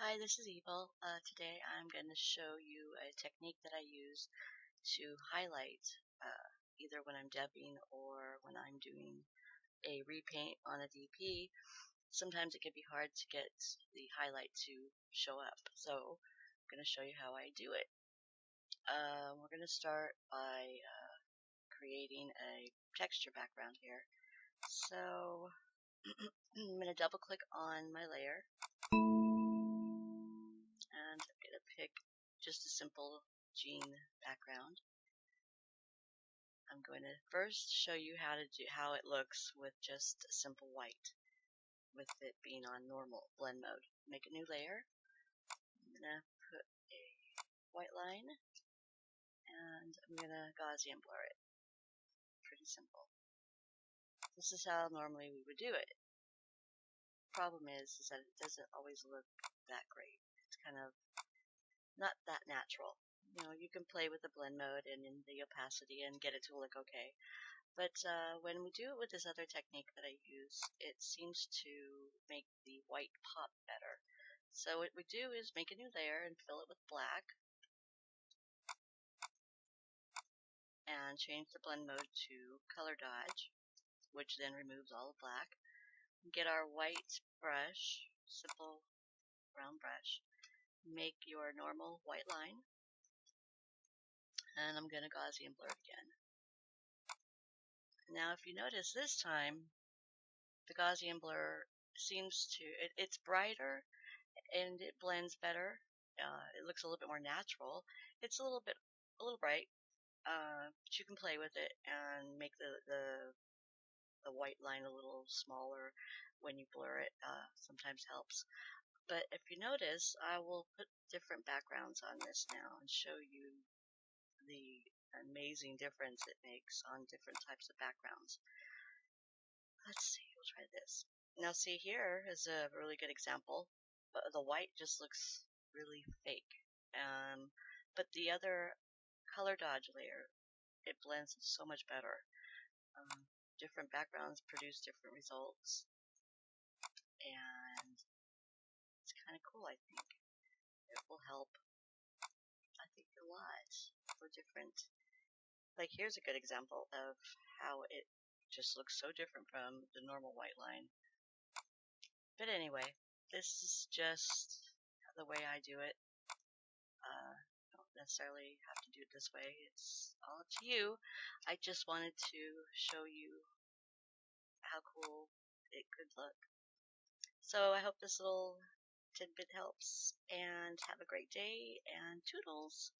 Hi, this is Evil. Today I'm going to show you a technique that I use to highlight either when I'm dubbing or when I'm doing a repaint on a DP. Sometimes it can be hard to get the highlight to show up, so I'm going to show you how I do it. We're going to start by creating a texture background here. So I'm going to double click on my layer and I'm going to pick just a simple jean background. I'm going to first show you how it looks with just a simple white, with it being on normal blend mode. Make a new layer. I'm going to put a white line and I'm going to Gaussian blur it. Pretty simple. This is how normally we would do it. Problem is that it doesn't always look that great. It's kind of not that natural. You know, you can play with the blend mode and in the opacity and get it to look okay. But when we do it with this other technique that I use, it seems to make the white pop better. So what we do is make a new layer and fill it with black and change the blend mode to color dodge, which then removes all the black. Get our white brush, simple round brush, make your normal white line, and I'm going to Gaussian blur it again. Now if you notice this time, the Gaussian blur seems to, it's brighter and it blends better. It looks a little bit more natural. It's a little bright, but you can play with it and make the white line a little smaller when you blur it. Sometimes helps. But if you notice, I will put different backgrounds on this now and show you the amazing difference it makes on different types of backgrounds. Let's see, we'll try this. Now see, here is a really good example. The white just looks really fake. But the other color dodge layer, it blends so much better. Different backgrounds produce different results, and it's kind of cool. I think it will help, I think, a lot for different. Like, here's a good example of how it just looks so different from the normal white line. But anyway, this is just the way I do it. Don't necessarily have to do it this way. It's all up to you. I just wanted to show you how cool it could look. So I hope this little tidbit helps, and have a great day, and toodles!